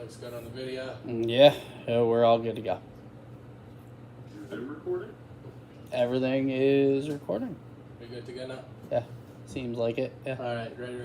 looks good on the video. Yeah, we're all good to go. Is it recording? Everything is recording. We good to go now? Yeah, seems like it. Yeah. All right, ready.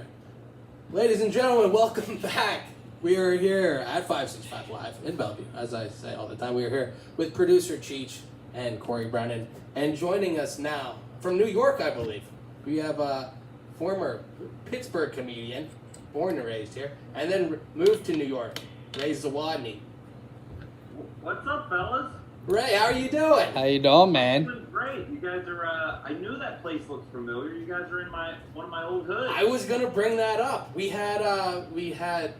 Ladies and gentlemen, welcome back. We are here at 565 Live in Bellevue, as I say all the time. We are here with producer Cheech and Corey Brennan. And joining us now, from New York, I believe, we have a former Pittsburgh comedian, born and raised here, and then moved to New York, Ray Zawodni. What's up, fellas? Ray, how are you doing? How you doing, man? Doing great. You guys are, I knew that place looked familiar. You guys are in one of my old hoods. I was gonna bring that up. We had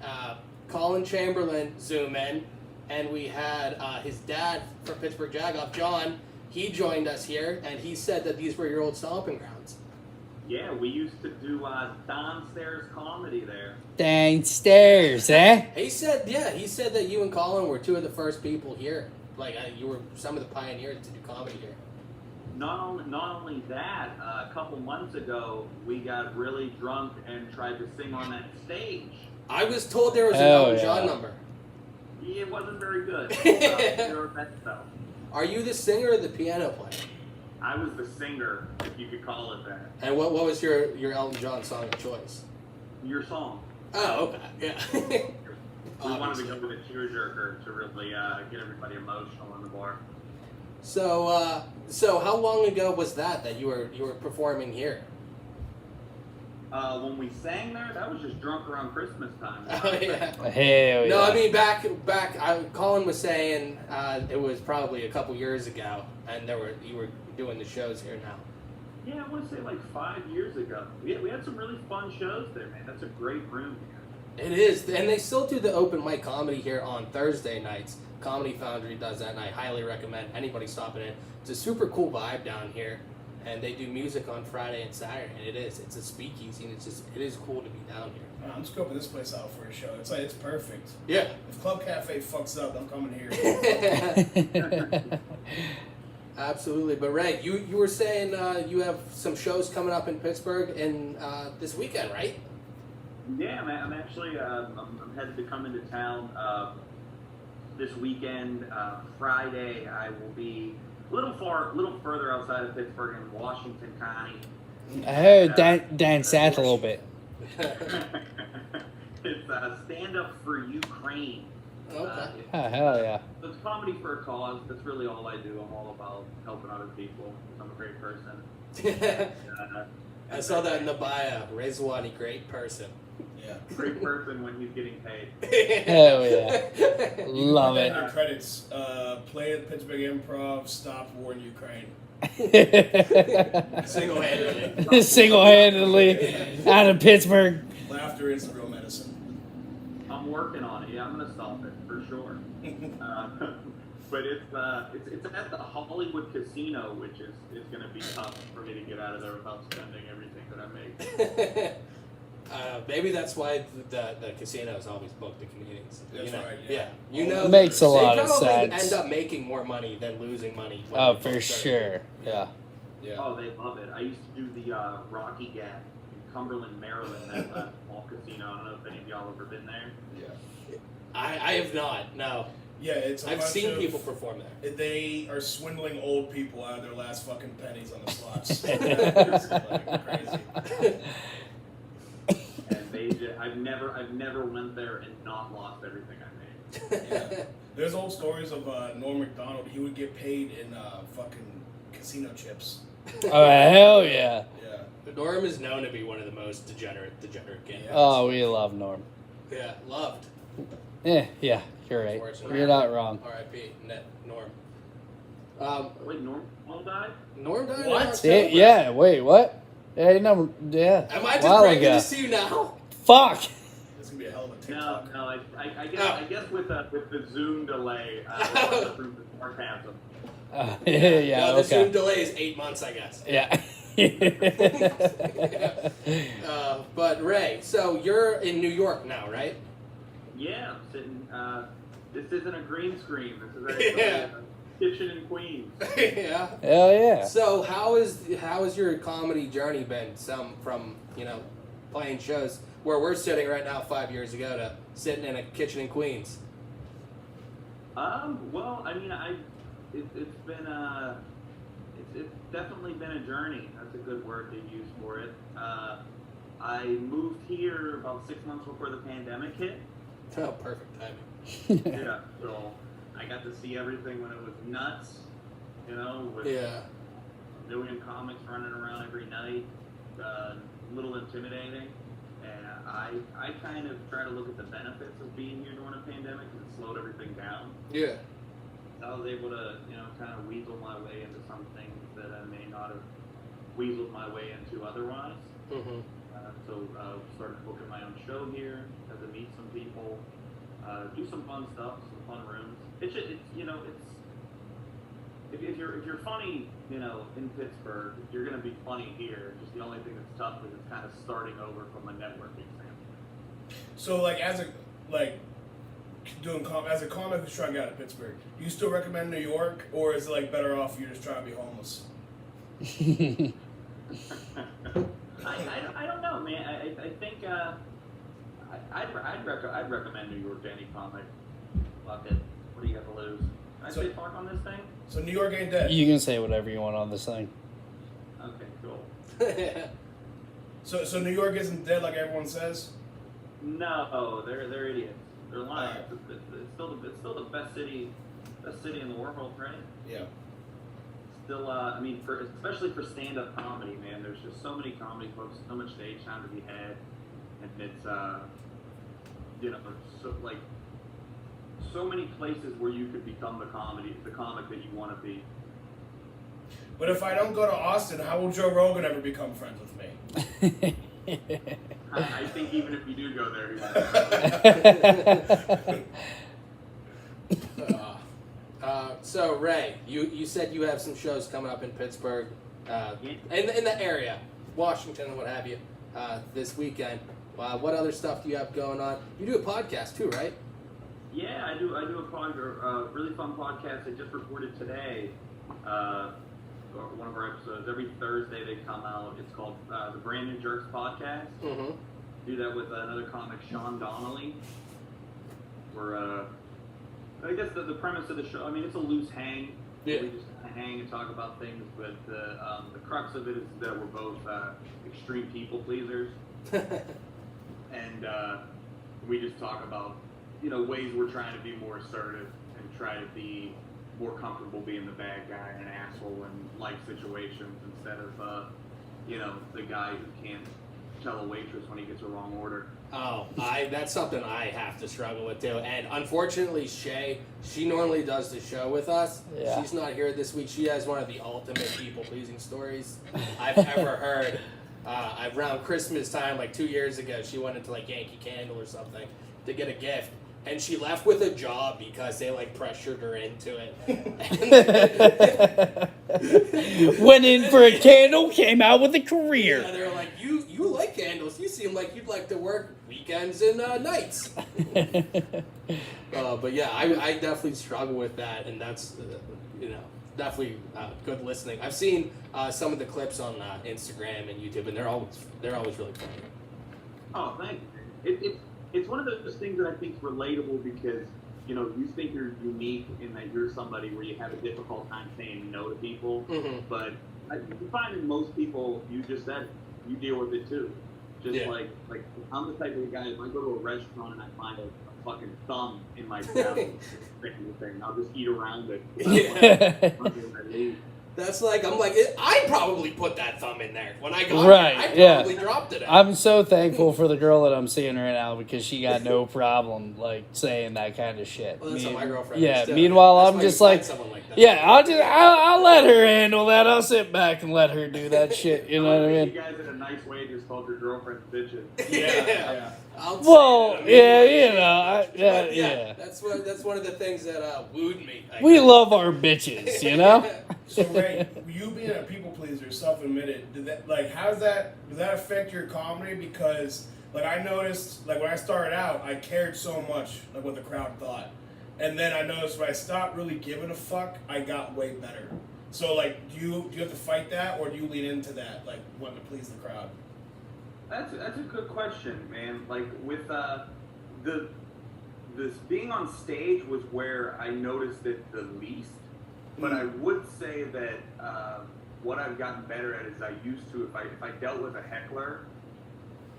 Colin Chamberlain zoom in, and we had his dad from Pittsburgh Jagoff, John. He joined us here, and he said that these were your old stomping grounds. Yeah, we used to do downstairs comedy there. Downstairs, eh? He said that you and Colin were two of the first people here. Like you were some of the pioneers to do comedy here. Not only that, a couple months ago, we got really drunk and tried to sing on that stage. I was told there was an Hell Elton yeah. John number. Yeah, it wasn't very good. We were best though. Are you the singer or the piano player? I was the singer, if you could call it that. And what was your Elton John song of choice? Your song. Oh, okay, yeah. We wanted to go with a tearjerker to really get everybody emotional in the bar. So how long ago was that you were performing here? When we sang there, that was just drunk around Christmas time. Oh yeah. Hell yeah. No, I mean back. Colin was saying it was probably a couple years ago, and you were doing the shows here now. Yeah, I want to say like 5 years ago. We had some really fun shows there, man. That's a great room here. It is, and they still do the open mic comedy here on Thursday nights. Comedy Foundry does that, and I highly recommend anybody stopping in. It's a super cool vibe down here, and they do music on Friday and Saturday. And it's a speakeasy, and it is cool to be down here. I'm scoping this place out for a show. It's perfect. Yeah. If Club Cafe fucks up, I'm coming here. Absolutely, but Ray, you were saying you have some shows coming up in Pittsburgh in this weekend, right? Yeah, I'm actually I'm headed to come into town this weekend. Friday, I will be a little further outside of Pittsburgh in Washington County. I heard down south a little bit. It's Stand Up for Ukraine. Okay. Oh, hell yeah. It's comedy for a cause. That's really all I do. I'm all about helping other people. I'm a great person. I saw that in the bio. Ray Zawodni, great person. Yeah. Great person when he's getting paid. Hell yeah. Love In it. your credits, play at Pittsburgh Improv, stop war in Ukraine. Single-handedly. Single-handedly out of Pittsburgh. Laughter is the real medicine. I'm working on it. Yeah, I'm gonna stop it for sure. But it's at the Hollywood Casino, which is gonna be tough for me to get out of there without spending everything that I make. Maybe that's why the casinos always book the comedians. That's right, Yeah. yeah. You know, Makes a lot they of probably sense. end up making more money than losing money. when Oh, they for book certain sure. people. Yeah. Yeah. Oh, they love it. I used to do the Rocky Gap in Cumberland, Maryland, that small casino. I don't know if any of y'all ever been there. Yeah. I have not. No. Yeah, it's a I've bunch seen of- people perform there. They are swindling old people out of their last fucking pennies on the slots. It's like crazy. And I've never went there and not lost everything I made. Yeah. There's old stories of Norm Macdonald. He would get paid in fucking casino chips. Oh, hell yeah. Yeah. Norm is known to be one of the most degenerate kids. Yeah. Oh, we love Norm. Yeah, loved. Yeah, you're right. Unfortunately. You're not wrong. R.I.P. Norm. Wait, Norm died? Norm died. in What? October. Yeah, wait, what? Yeah, no, yeah. Am I just While breaking ago. this to you now? Fuck. This is gonna be a hell of a No, TikTok. I guess with the Zoom delay, the proof is sarcasm. Yeah, No, the Zoom okay. delay is 8 months, I guess. Yeah. But Ray, so you're in New York now, right? Yeah, I'm sitting. This isn't a green screen. This is Yeah. a kitchen in Queens. Yeah. Hell yeah. So how is your comedy journey been? From playing shows where we're sitting right now 5 years ago to sitting in a kitchen in Queens. Well, I mean, it's been it's definitely been a journey. That's a good word to use for it. I moved here about 6 months before the pandemic hit. Oh, perfect timing. Yeah, so I got to see everything when it was nuts. With Yeah. a million comics running around every night, a little intimidating. And I kind of try to look at the benefits of being here during a pandemic, and it slowed everything down. Yeah. I was able to, kind of weasel my way into some things that I may not have weaseled my way into otherwise. Mm-hmm. So started booking my own show here, got to meet some people, do some fun stuff, some fun rooms. It's if you're funny, in Pittsburgh, you're gonna be funny here. Just the only thing that's tough is it's kind of starting over from a networking standpoint. So, like, as a comic who's trying to get out of Pittsburgh, do you still recommend New York, or is it like better off you just trying to be homeless? I don't know, man. I think I'd recommend New York to any comic. Fuck it. What do you got to lose? I say talk on this thing? So New York ain't dead. You can say whatever you want on this thing. Okay, cool. So New York isn't dead like everyone says? No, they're idiots. They're lying. It's still the best city in the world, right? Yeah. Still, especially for stand-up comedy, man. There's just so many comedy clubs, so much stage time to be had, and it's so many places where you could become the comic that you want to be. But if I don't go to Austin, how will Joe Rogan ever become friends with me? I think even if you do go there, So Ray, you said you have some shows coming up in Pittsburgh, in the area, Washington and what have you, this weekend. What other stuff do you have going on? You do a podcast too, right? Yeah, I do a really fun podcast I just recorded today. One of our episodes. Every Thursday they come out. It's called the Brandon Jerks Podcast. Mm-hmm. Do that with another comic, Sean Donnelly. I guess the premise of the show, it's a loose hang. Yeah. We just kind of hang and talk about things, but the crux of it is that we're both extreme people pleasers. And we just talk about, ways we're trying to be more assertive and try to be more comfortable being the bad guy and an asshole in life situations instead of, the guy who can't tell a waitress when he gets a wrong order. Oh, that's something I have to struggle with too. And unfortunately, Shay, she normally does the show with us. Yeah. She's not here this week. She has one of the ultimate people-pleasing stories I've ever heard. Around Christmas time, like 2 years ago, she went into like Yankee Candle or something to get a gift. And she left with a job because they pressured her into it. Went in for a candle, came out with a career. Yeah, they were like, you like candles. You seem like you'd like to work weekends and nights. But yeah, I definitely struggle with that, and that's definitely good listening. I've seen some of the clips on Instagram and YouTube, and they're always really funny. Oh, thank you. It's one of those things that I think is relatable because, you think you're unique in that you're somebody where you have a difficult time saying no to people. Mm-hmm. But you find that most people, you just said, you deal with it too. Just like I'm the type of guy, if I go to a restaurant and I find a fucking thumb in my salad, I'll just eat around it. Yeah. That's I probably put that thumb in there when I got Right, it. I probably yeah. dropped it. I'm so thankful for the girl that I'm seeing right now because she got no problem saying that kind of shit. Well, that's how my girlfriend Yeah. is too. Meanwhile, That's I'm why just you like, find someone like that. yeah, I'll let her handle that. I'll sit back and let her do that shit. You know what I mean? You guys in a nice way just called your girlfriends bitches. Yeah. Well, yeah. That's one of the things that wooed me. We love our bitches, you know. So Ray, you being a people pleaser, self-admitted, does that affect your comedy? Because I noticed when I started out, I cared so much what the crowd thought, and then I noticed when I stopped really giving a fuck, I got way better. So do you have to fight that, or do you lean into that wanting to please the crowd? That's a good question, man. With this being on stage was where I noticed it the least. But I would say that what I've gotten better at is I used to, if I dealt with a heckler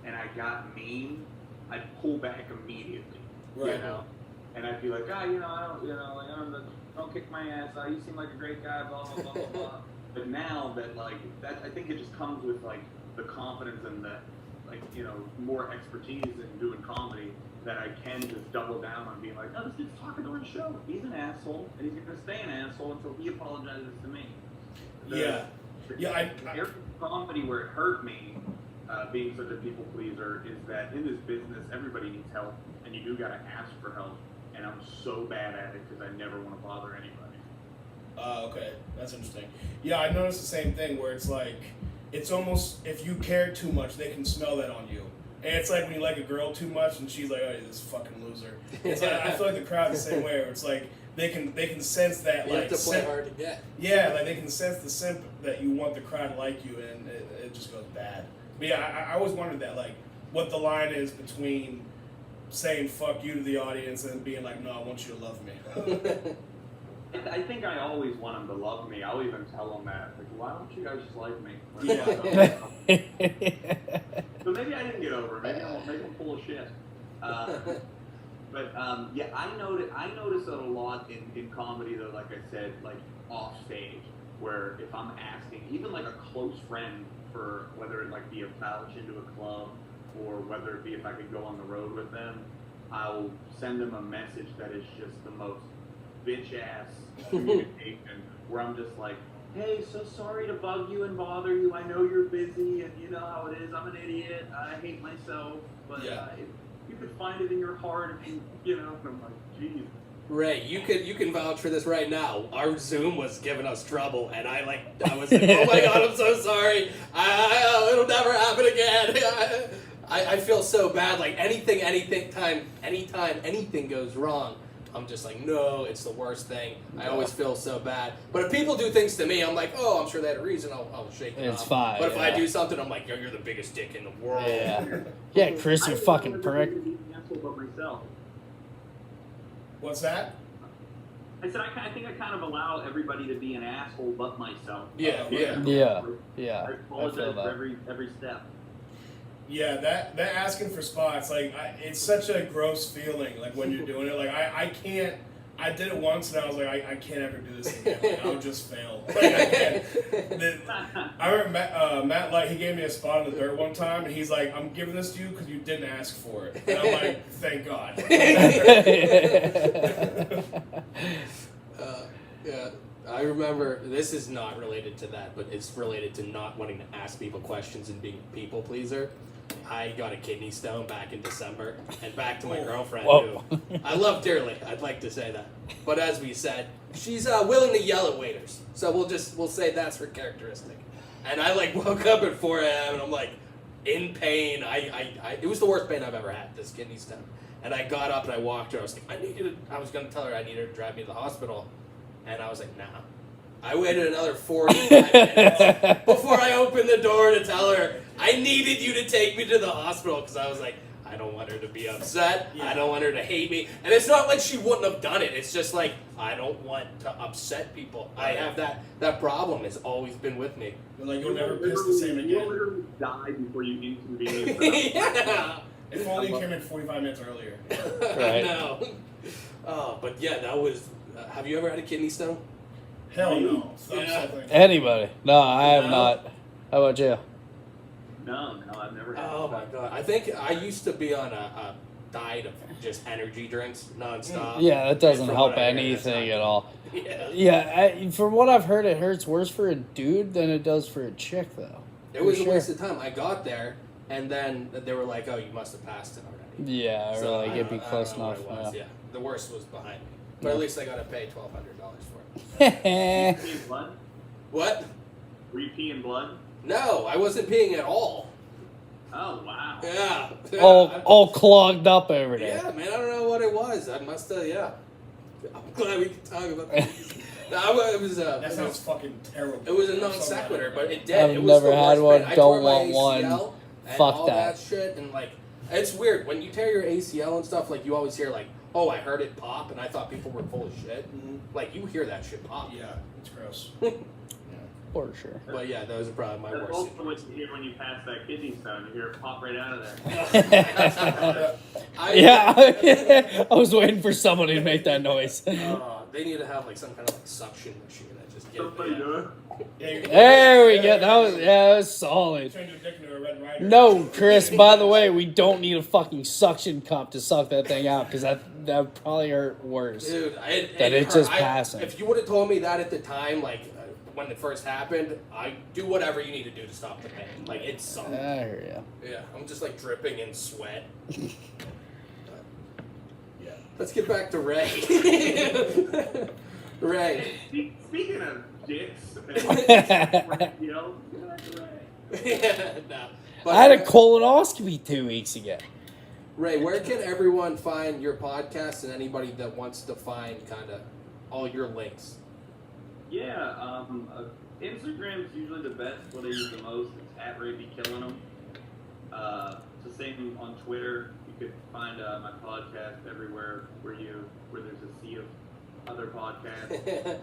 and I got mean, I'd pull back immediately. Right. You know, and I'd be like, I don't kick my ass. You seem like a great guy. Blah blah blah blah blah. But now that I think it just comes with the confidence and the more expertise in doing comedy, that I can just double down on being like, no, this dude's talking during the show. He's an asshole, and he's going to stay an asshole until he apologizes to me. Yeah. I comedy where it hurt me, being such a people pleaser, is that in this business, everybody needs help, and you do got to ask for help. And I'm so bad at it because I never want to bother anybody. Okay, that's interesting. Yeah, I noticed the same thing where it's like, it's almost, if you care too much, they can smell that on you. And it's like when you like a girl too much and she's like, oh, this fucking loser. It's like, I feel like the crowd's the same way, where it's like, they can sense that, you have to play hard to get. Yeah, like they can sense the simp that you want the crowd to like you, and it just goes bad. But yeah, I always wondered that, like, what the line is between saying fuck you to the audience and being like, no, I want you to love me. I think I always want them to love me. I'll even tell them that. Like, why don't you guys just like me? So maybe I didn't get over it. Maybe I'm full of shit. But I notice it a lot in comedy, though. Like I said, like off stage, where if I'm asking even like a close friend for whether it like be a vouch into a club, or whether it be if I could go on the road with them, I'll send them a message that is just the most bitch ass communication, where I'm just like, hey, so sorry to bug you and bother you. I know you're busy, and you know how it is. I'm an idiot. I hate myself. But if you could find it in your heart, and and I'm like, geez. Ray, you can vouch for this right now. Our Zoom was giving us trouble, and I was like, oh my god, I'm so sorry. It'll never happen again. I feel so bad. Like anytime anything goes wrong, I'm just like, no, it's the worst thing. I always feel so bad. But if people do things to me, I'm like, oh, I'm sure they had a reason. I'll shake it It's off. fine. But if I do something, I'm like, yo, you're the biggest dick in the world. Yeah, Chris, you fucking prick. What's that? I said I think I kind of allow everybody to be an asshole but myself. Yeah. I apologize for every step. Yeah, that asking for spots, like, it's such a gross feeling, like, when you're doing it. Like, I can't, I did it once, and I was like, I can't ever do this again. Like, I'll just fail. Like, I can't. I remember Matt, like, he gave me a spot in the dirt one time, and he's like, I'm giving this to you because you didn't ask for it. And I'm like, thank God. Yeah, I remember, this is not related to that, but it's related to not wanting to ask people questions and being a people pleaser. I got a kidney stone back in December, and back to my girlfriend, who I love dearly. I'd like to say that, but as we said, she's willing to yell at waiters. So we'll say that's her characteristic. And I woke up at 4 a.m. and I'm like in pain. It was the worst pain I've ever had, this kidney stone. And I got up and I walked her. I was like, I was gonna tell her I needed her to drive me to the hospital, and I was like, nah. I waited another 45 minutes before I opened the door to tell her I needed you to take me to the hospital, because I was like, I don't want her to be upset. I don't want her to hate me. And it's not like she wouldn't have done it. It's just like, I don't want to upset people. I have that problem. It's always been with me. Like, you'll never piss the same again. You'll literally die before you inconvenience them. Yeah. If only you came in 45 minutes earlier. I know. Oh, but yeah, that was... have you ever had a kidney stone? Hell no. Anybody? No, I have not. How about you? No, I've never had Oh my god. I think I used to be on a diet of just energy drinks nonstop. Yeah, that doesn't From help what I hear, anything at all. Yeah. Yeah, from what I've heard, it hurts worse for a dude than it does for a chick, though. It was a waste of time. I got there, and then they were like, oh, you must have passed it already. Yeah, So or like it'd be close I don't know enough. what it was. Yeah. The worst was behind me. But Yeah. at least I got to pay $1,200 for it. Were you peeing blood? What? Were you peeing blood? No, I wasn't peeing at all. Oh, wow. Yeah. all clogged up over there. Yeah, man, I don't know what it was. I must have, yeah. I'm glad we can talk about that. No, it was That sounds fucking terrible. It was a non sequitur, but it did. I've It was never the had worst one, pain. I don't tore my want one. ACL and Fuck all that. shit, and it's weird when you tear your ACL and stuff. Like, you always hear like, oh, I heard it pop, and I thought people were full of shit. Mhm. Like, you hear that shit pop. Yeah, it's gross. For sure. But yeah, those are probably my That's worst also what situations. you hear when you pass that kidney stone. You hear it pop right out of there. Yeah, I was waiting for someone to make that noise. They need to have like some kind of like suction machine that just gets Somebody do it. There we go. That was solid. Turn your dick into a Red Ryder. No, Chris, by the way, we don't need a fucking suction cup to suck that thing out, because that would probably hurt worse. Dude, It's just passing. If you would have told me that at the time, like when it first happened, I do whatever you need to do to stop the pain. Like it sucked. I hear Yeah, I'm just like dripping in sweat. Yeah. Let's get back to Ray. Ray. Speaking of dicks, you. No. I had a colonoscopy 2 weeks ago. Ray, where can everyone find your podcast and anybody that wants to find kind of all your links? yeah, Instagram's usually the best. What I use the most. It's at Ray Be Killing 'Em. It's the same on Twitter. You could find my podcast everywhere where there's a sea of other podcasts.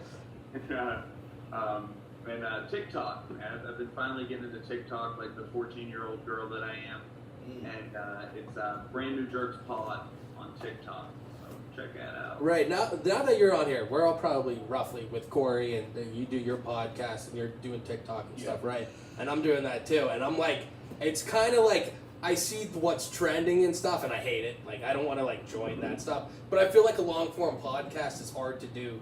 And TikTok. I've been finally getting into TikTok like the 14-year-old girl that I am. And it's Brand New Jerks Pod on TikTok. So check that out. Right, now that you're on here, we're all probably roughly with Corey, and you do your podcast and you're doing TikTok and stuff, right? And I'm doing that too. And I'm like, it's kind of like, I see what's trending and stuff, and I hate it. Like, I don't want to like join that stuff. But I feel like a long form podcast is hard to do.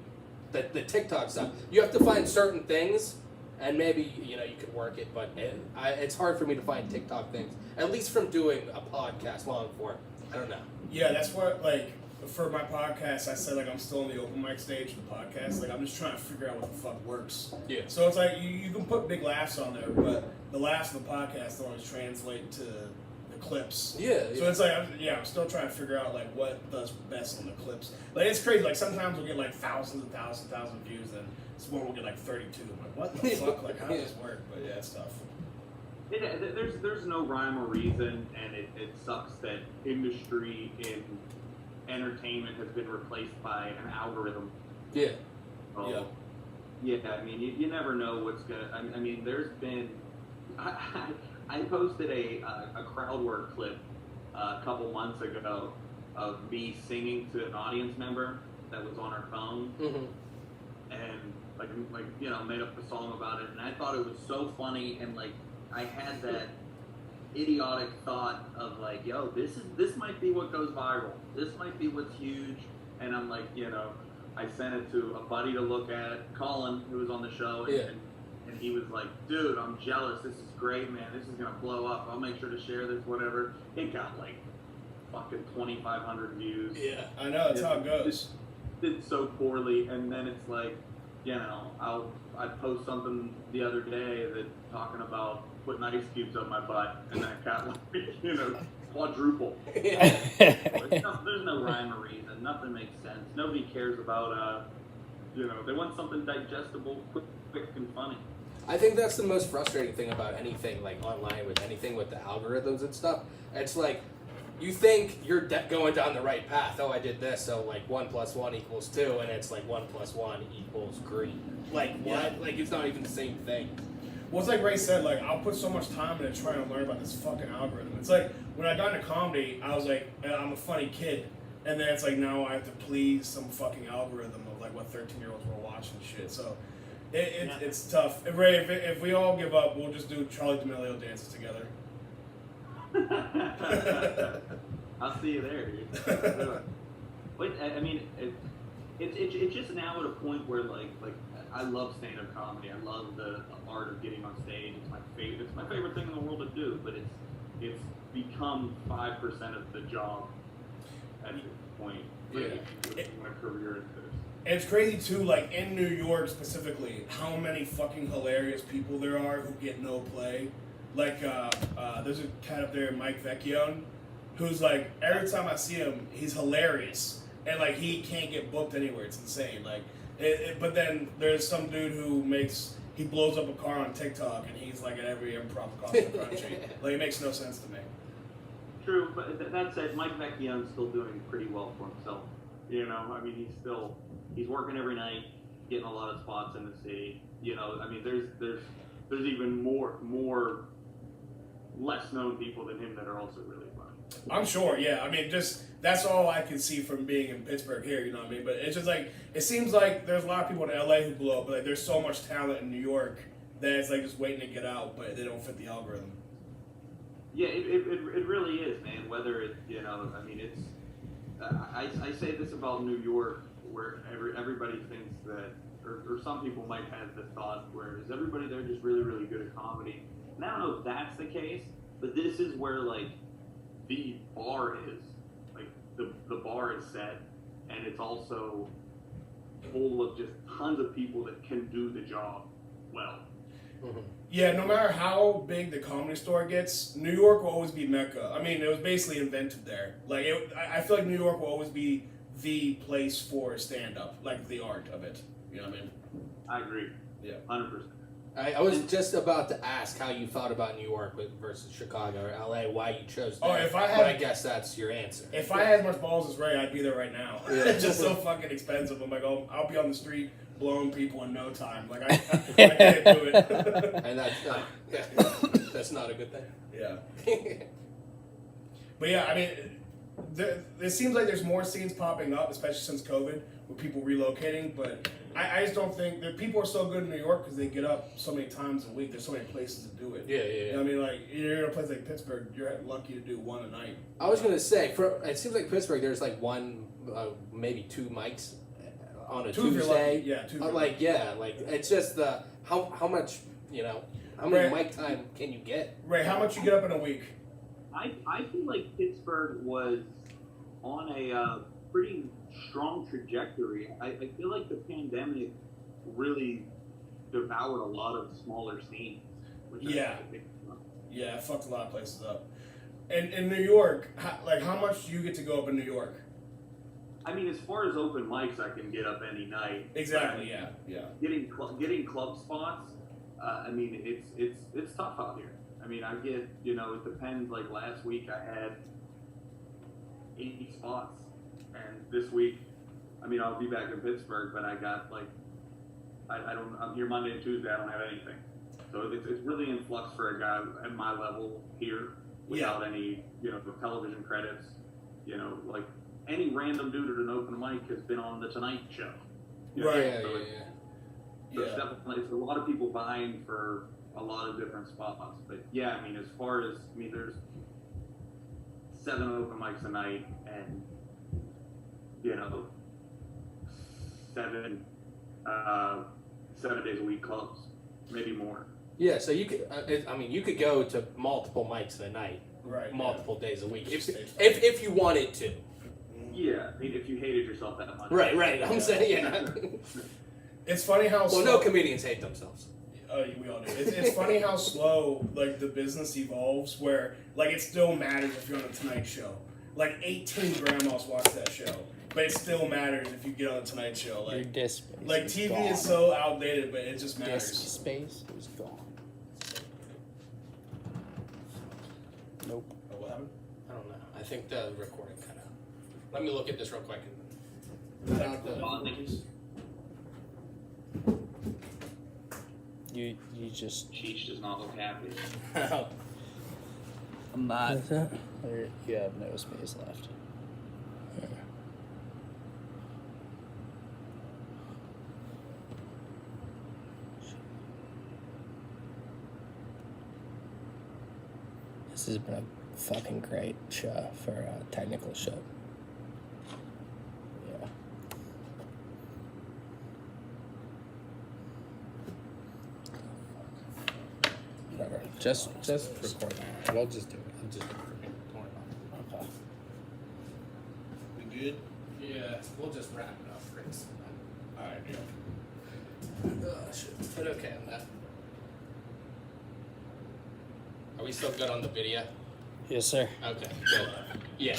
The TikTok stuff, you have to find certain things, and maybe you could work it, but it's hard for me to find TikTok things. At least from doing a podcast long form. I don't know. Yeah, that's what, like, for my podcast, I said, like, I'm still in the open mic stage of the podcast. Like, I'm just trying to figure out what the fuck works. Yeah. So it's like, you can put big laughs on there, but the laughs of the podcast don't always translate to the clips. Yeah. So it's like, I'm still trying to figure out, like, what does best on the clips. Like, it's crazy. Like, sometimes we'll get, like, thousands views, and this one will get, like, 32. I'm like, what the fuck? Like, how does this work? But, yeah, it's tough. There's no rhyme or reason, and it sucks that industry in entertainment has been replaced by an algorithm. Yeah. Yeah, I mean, you never know what's gonna. I mean, there's been. I posted a crowd work clip a couple months ago of me singing to an audience member that was on her phone, and like made up a song about it, and I thought it was so funny, and like I had that idiotic thought of like, yo, this might be what goes viral. This might be what's huge, and I'm like, I sent it to a buddy to look at, Colin, who was on the show, and he was like, dude, I'm jealous. This is great, man. This is gonna blow up. I'll make sure to share this, whatever. It got like fucking 2,500 views. Yeah. I know, that's how it goes. Did so poorly, and then it's like, I post something the other day that talking about putting ice cubes up my butt, and that got like, quadruple. There's no rhyme or reason. Nothing makes sense. Nobody cares about, they want something digestible, quick and funny. I think that's the most frustrating thing about anything like online with anything with the algorithms and stuff. It's like you think you're going down the right path. Oh, I did this, so like 1 + 1 = 2, and it's like 1 + 1 = green. Like what? Yeah. Like it's not even the same thing. Well, it's like Ray said, like, I'll put so much time into trying to learn about this fucking algorithm. It's like, when I got into comedy, I was like, I'm a funny kid. And then it's like, now I have to please some fucking algorithm of, like, what 13-year-olds were watching shit. So, it's tough. Ray, if we all give up, we'll just do Charlie D'Amelio dances together. I'll see you there, dude. Wait, I mean, it's just now at a point where, like I love stand-up comedy. I love the art of getting on stage. It's my favorite. It's my favorite thing in the world to do. But it's become 5% of the job at this point. Like, if you want a career into this. And it's crazy too. Like in New York specifically, how many fucking hilarious people there are who get no play. Like there's a cat up there, Mike Vecchione, who's like every time I see him, he's hilarious, and like he can't get booked anywhere. It's insane. Like. But then there's some dude who he blows up a car on TikTok, and he's like at every improv across the country. Like, it makes no sense to me. True, but that said, Mike Vecchione's still doing pretty well for himself. You know, I mean, he's working every night, getting a lot of spots in the city. You know, I mean, there's even more less known people than him that are also really funny. I'm sure, yeah. I mean, just that's all I can see from being in Pittsburgh here, you know what I mean? But it's just like, it seems like there's a lot of people in LA who blow up, but like, there's so much talent in New York that it's like just waiting to get out, but they don't fit the algorithm. Yeah, it really is, man. Whether it, you know, I mean, it's, I say this about New York, where everybody thinks that, or some people might have the thought, where is everybody there just really, really good at comedy? And I don't know if that's the case, but this is where, like, the bar is. Like, the bar is set, and it's also full of just tons of people that can do the job well. Mm-hmm. Yeah, no matter how big the Comedy Store gets, New York will always be Mecca. I mean, it was basically invented there. Like, I feel like New York will always be the place for stand-up, like the art of it. You know what I mean? I agree. Yeah. 100%. I was just about to ask how you thought about New York versus Chicago or LA, why you chose that. Oh, if I had- but I guess that's your answer. If I had as much balls as Ray, I'd be there right now. Yeah. It's just so fucking expensive. I'm like, oh, I'll be on the street blowing people in no time. Like, I can't do it. And that's not a good thing. Yeah. But yeah, I mean, it seems like there's more scenes popping up, especially since COVID, with people relocating. But I just don't think that people are so good in New York because they get up so many times a week. There's so many places to do it. Yeah. You know what I mean? Like, you're in a place like Pittsburgh, you're lucky to do one a night. I was gonna say, it seems like Pittsburgh. There's like one, maybe two mics on a Two if you're Tuesday. lucky. Yeah, two. if you're Like it's just the how much how many mic time can you get? Ray, how much you get up in a week? I feel like Pittsburgh was on a pretty strong trajectory. I feel like the pandemic really devoured a lot of smaller scenes. Which Yeah. I think is fun. Yeah, it fucked a lot of places up. And in New York, how much do you get to go up in New York? I mean, as far as open mics, I can get up any night. Exactly. Yeah. Getting club spots. I mean, it's tough out here. I mean, I get, it depends. Like last week, I had 80 spots, and this week, I mean, I'll be back in Pittsburgh, but I got like, I'm here Monday and Tuesday. I don't have anything, so it's really in flux for a guy at my level here without any, television credits. Like any random dude at an open mic has been on the Tonight Show. Right. So it's definitely, it's a lot of people vying for a lot of different spots. But yeah, I mean, as far as, there's 7 open mics a night and, 7 days a week clubs, maybe more. Yeah, so you could, you could go to multiple mics in a night, Right. multiple days a week, if you wanted to. Yeah, I mean, if you hated yourself that much. Right. I'm saying, yeah. It's funny how Well, no comedians hate themselves. We all do. It's funny how slow like the business evolves. Where like it still matters if you're on the Tonight Show. Like 18 grandmas watch that show, but it still matters if you get on the Tonight Show. Your Like disk space like is TV gone. is so outdated, but it just Disk matters. space is gone. Nope. Oh, what happened? I don't know. I think the recording cut out. Let me look at this real quick. You just. Cheech does not look happy. I'm not. You have no space left. This has been a fucking great show for a technical show. Yeah. Whatever. Just record that. We'll just do it. I'll just do it for me. Don't worry about it. Okay. We good? Yeah, we'll just wrap it up, Chris. All right. Yeah. Shit. But okay on that. Are we still good on the video? Yes, sir. Okay, good. Yeah.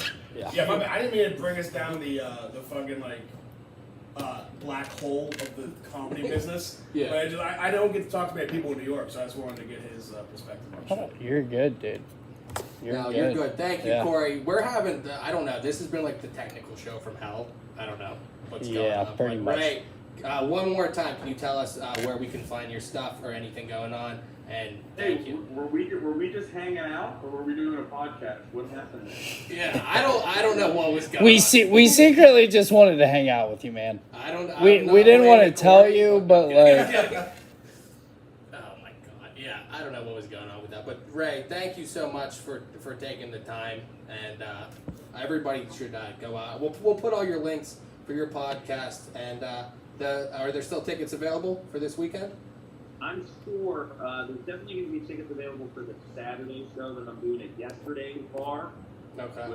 Yeah, my bad. I didn't mean to bring us down the fucking like black hole of the comedy business. Yeah. But I don't get to talk to many people in New York, so I just wanted to get his perspective on shit. You're good, dude. You're good. Thank you, Yeah. Corey. We're having, I don't know, this has been like the technical show from hell. I don't know what's going on. Yeah, pretty much. Ray, one more time, can you tell us where we can find your stuff or anything going on? And thank you. Were we just hanging out, or were we doing a podcast? What happened? Yeah, I don't know what was going on. We secretly just wanted to hang out with you, man. We I'm didn't not want to Ray, tell Corey, you, but like, oh my god, yeah, I don't know what was going on with that. But Ray, thank you so much for taking the time, and everybody should go out. We'll put all your links for your podcast, and are there still tickets available for this weekend? I'm sure there's definitely going to be tickets available for the Saturday show that I'm doing at yesterday's bar Okay.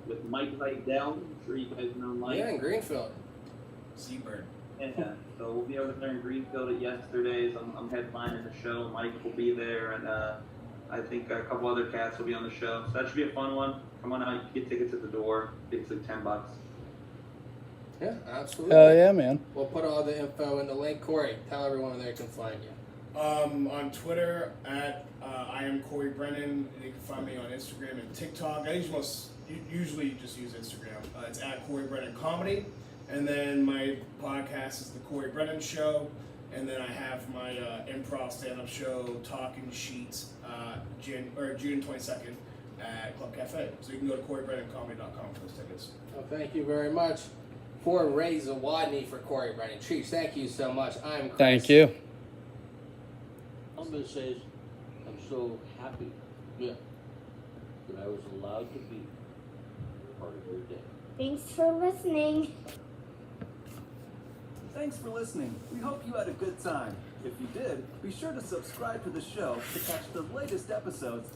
with Mike Vidal. I'm sure you guys know Mike. Yeah, in Greenfield. Seabird. Yeah, so we'll be over there in Greenfield at yesterday's. I'm headlining the show. Mike will be there, and I think a couple other cats will be on the show. So that should be a fun one. Come on out, you can get tickets at the door. It's like $10. Yeah, absolutely. oh yeah, man. We'll put all the info in the link. Corey, tell everyone where they can find you. On Twitter at I am Corey Brennan. And you can find me on Instagram and TikTok. I usually just use Instagram. It's at Corey Brennan Comedy. And then my podcast is the Corey Brennan Show. And then I have my improv stand-up show, Talking Sheets, June 22nd at Club Cafe. So you can go to CoreyBrennanComedy.com for those tickets. Well, thank you very much. For Ray Zawodni, for Corey Brennan. Chief, thank you so much. I'm Chris. Thank you. I'm going to say is I'm so happy that I was allowed to be part of your day. Thanks for listening. Thanks for listening. We hope you had a good time. If you did, be sure to subscribe to the show to catch the latest episodes.